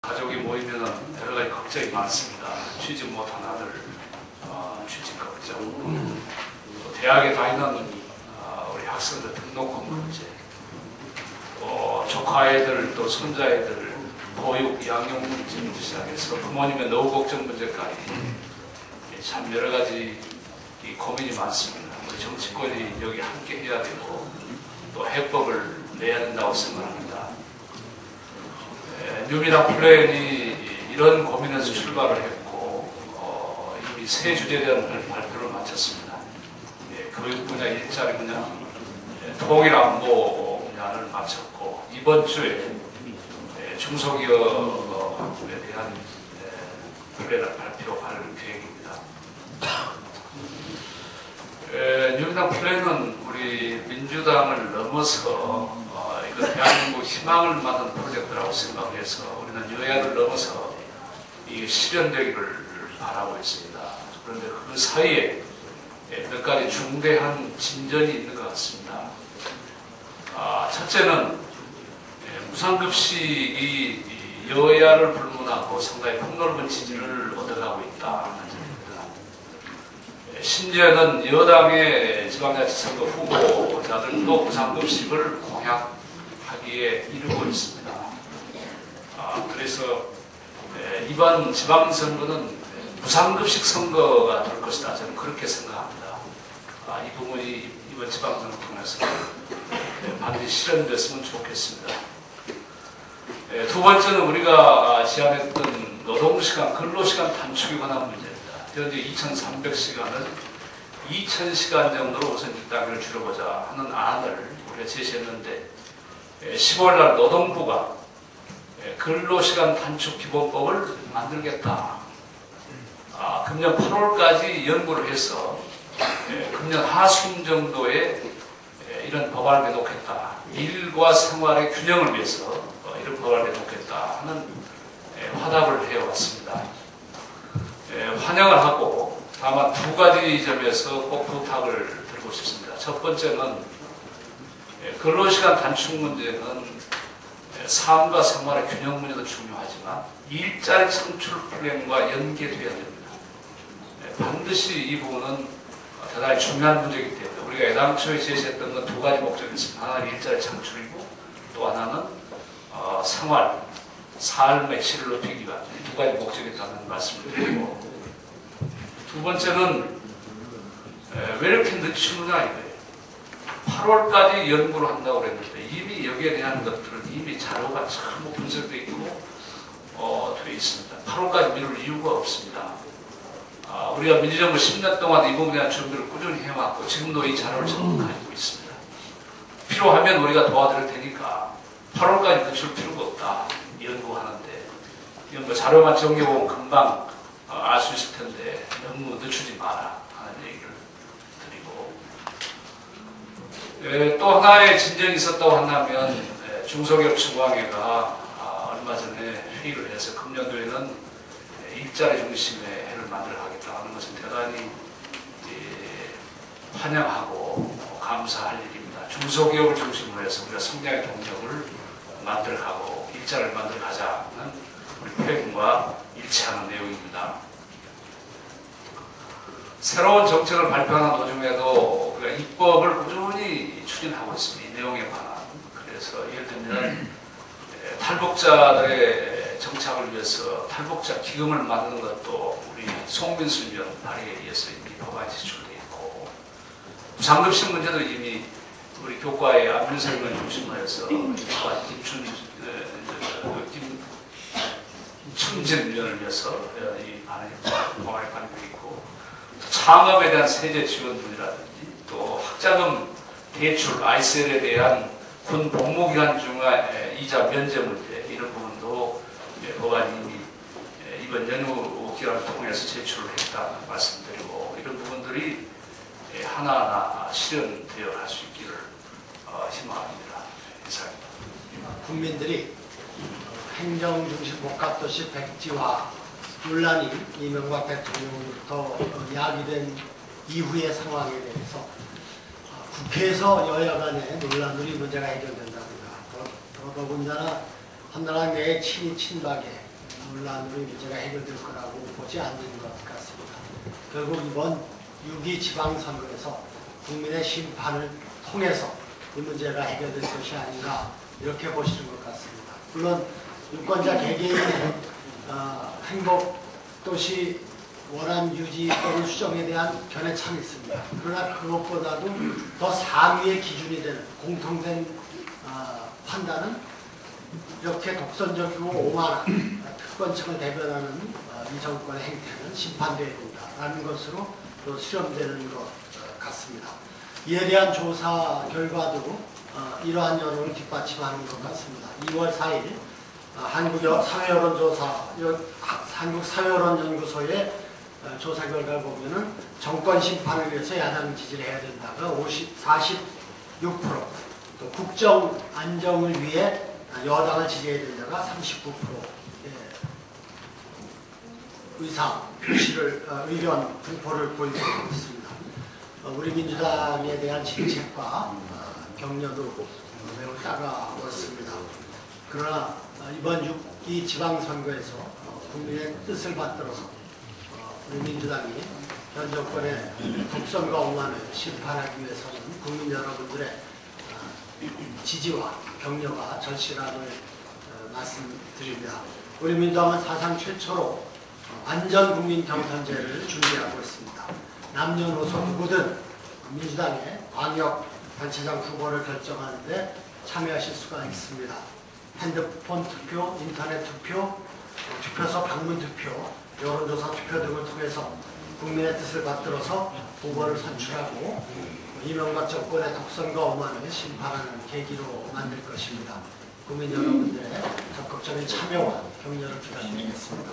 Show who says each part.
Speaker 1: 가족이 모이면 여러 가지 걱정이 많습니다. 취직 못한 아들 취직 걱정, 또 대학에 다니는 우리 학생들 등록금 문제, 또 조카 애들 또 손자 애들 보육 양육 문제부터 시작해서 부모님의 노후 걱정 문제까지 참 여러 가지 고민이 많습니다. 우리 정치권이 여기 함께 해야 되고 또 해법을 내야 된다고 생각합니다. 뉴미당 플랜이 이런 고민에서 출발을 했고 이미 세 주제에 대한 발표를 마쳤습니다. 교육 분야, 일자리 분야, 통일 안보 분야를 마쳤고 이번 주에 중소기업에 대한 플랜을 발표할 계획입니다. 뉴미당 플랜은 우리 민주당을 넘어서 이거 대한민국 희망을 만든 프로젝트라고 생각해서 우리는 여야를 넘어서 이게 실현되기를 바라고 있습니다. 그런데 그 사이에 몇 가지 중대한 진전이 있는 것 같습니다. 첫째는 무상급식이 여야를 불문하고 상당히 폭넓은 지지를 얻어가고 있다. 심지어는 여당의 지방자치선거 후보자들도 무상급식을 공약하기에 이르고 있습니다. 그래서 이번 지방선거는 무상급식 선거가 될 것이다. 저는 그렇게 생각합니다. 이 부분이 이번 지방선거 통해서 반드시 실현됐으면 좋겠습니다. 두 번째는 우리가 제안했던 노동시간, 근로시간 단축에 관한 문제입니다. 현재 2,300시간을 2,000시간 정도로 우선 일당을 줄여보자 하는 안을 우리가 제시했는데 15일 날 노동부가 근로시간 단축 기본법을 만들겠다. 금년 8월까지 연구를 해서 금년 하순 정도에 이런 법안을 내놓겠다. 일과 생활의 균형을 위해서 이런 법안을 내놓겠다 하는 화답을 해왔습니다. 환영을 하고 다만 두 가지 점에서 꼭 부탁을 드리고 싶습니다. 첫 번째는 근로시간 단축 문제는 삶과 생활의 균형 문제도 중요하지만 일자리 창출 플랜과 연계되어야 됩니다. 반드시 이 부분은 대단히 중요한 문제이기 때문에 우리가 애당초에 제시했던 건 두 가지 목적이 있습니다. 하나는 일자리 창출이고 또 하나는 생활, 삶의 질을 높이기 위한 두 가지 목적이 있다는 말씀을 드리고 두 번째는 왜 이렇게 늦추느냐 이거예요. 8월까지 연구를 한다고 그랬는데 이미 여기에 대한 것들은 이미 자료가 전부 분석되어 있고 되어 있습니다. 8월까지 미룰 이유가 없습니다. 우리가 민주정부 10년 동안 이 부분에 대한 준비를 꾸준히 해왔고 지금도 이 자료를 전부 가지고 있습니다. 필요하면 우리가 도와드릴 테니까 8월까지 늦출 필요가 없다. 연구하는데 이건 뭐 자료만 정리해보면 금방 알 수 있을 텐데 너무 늦추지 마라 하는 얘기를 드리고 또 하나의 진전이 있었다고 한다면 중소기업 중앙회가 얼마 전에 회의를 해서 금년도에는 일자리 중심의 해를 만들어 가겠다 하는 것은 대단히 환영하고 감사할 일입니다. 중소기업을 중심으로 해서 우리가 성장의 동력을 만들어 가고 일자리를 만들어 가자는 우리 플랜과 일치하는 내용입니다. 새로운 정책을 발표하는 도중에도 우리가 입법을 꾸준히 추진하고 있습니다. 이 내용에 관한. 그래서 예를 들면 탈북자들의 정착을 위해서 탈북자 기금을 만드는 것도 우리 송민수 의원 발의에 의해서 이미 법안이 제출되어 있고 무상급식 문제도 이미 우리 교과의 안민석 의원 중심으로 해서 김춘진 의원을 위해서 이 법안이 발의되어 있고 창업에 대한 세제 지원분이라든지 또 학자금 대출 ISL에 대한 군 복무기간 중에 이자 면제 문제 이런 부분도 법안이 이미 이번 연휴 기간을 통해서 제출을 했다는 말씀드리고 이런 부분들이 하나하나 실현되어 갈 수 있기를 희망합니다. 이상입니다.
Speaker 2: 국민들이 행정중심 복합도시 백지화 논란이 이명박 대통령부터 야기된 이후의 상황에 대해서 국회에서 여야 간의 논란들이 문제가 해결된다든가 더더군다나 한나라 내의 친박의 논란으로 문제가 해결될 거라고 보지 않는 것 같습니다. 결국 이번 6.2 지방선거에서 국민의 심판을 통해서 이 문제가 해결될 것이 아닌가 이렇게 보시는 것 같습니다. 물론 유권자 개개인의 행복도시 원안 유지 또는 수정에 대한 견해차는 있습니다. 그러나 그것보다도 더 상위의 기준이 되는 공통된 판단은 이렇게 독선적이고 오만한 특권층을 대변하는 이 정권의 행태는 심판되어야 된다라는 것으로 또 수렴되는 것 같습니다. 이에 대한 조사 결과도 이러한 여론을 뒷받침하는 것 같습니다. 2월 4일 한국사회여론연구소의 조사 결과를 보면은 정권 심판을 위해서 야당 지지를 해야 된다가 46%, 또 국정 안정을 위해 여당을 지지해야 된다가 39% 의상 의견 분포를 보이고 있습니다. 우리 민주당에 대한 정책과 격려도 매우 따가웠습니다. 그러나 이번 6.2 지방선거에서 국민의 뜻을 받들어서 우리 민주당이 현 정권의 독선과 오만을 심판하기 위해서는 국민 여러분들의 지지와 격려가 절실함을 말씀드립니다. 우리 민주당은 사상 최초로 완전 국민 경선제를 준비하고 있습니다. 남녀노소 누구든 민주당의 광역 단체장 후보를 결정하는데 참여하실 수가 있습니다. 핸드폰 투표, 인터넷 투표, 투표소 방문 투표, 여론조사 투표 등을 통해서 국민의 뜻을 받들어서 후보를 선출하고 이명박 정권의 독선과 오만을 심판하는 계기로 만들 것입니다. 국민 여러분들의 적극적인 참여와 격려를 부탁드리겠습니다.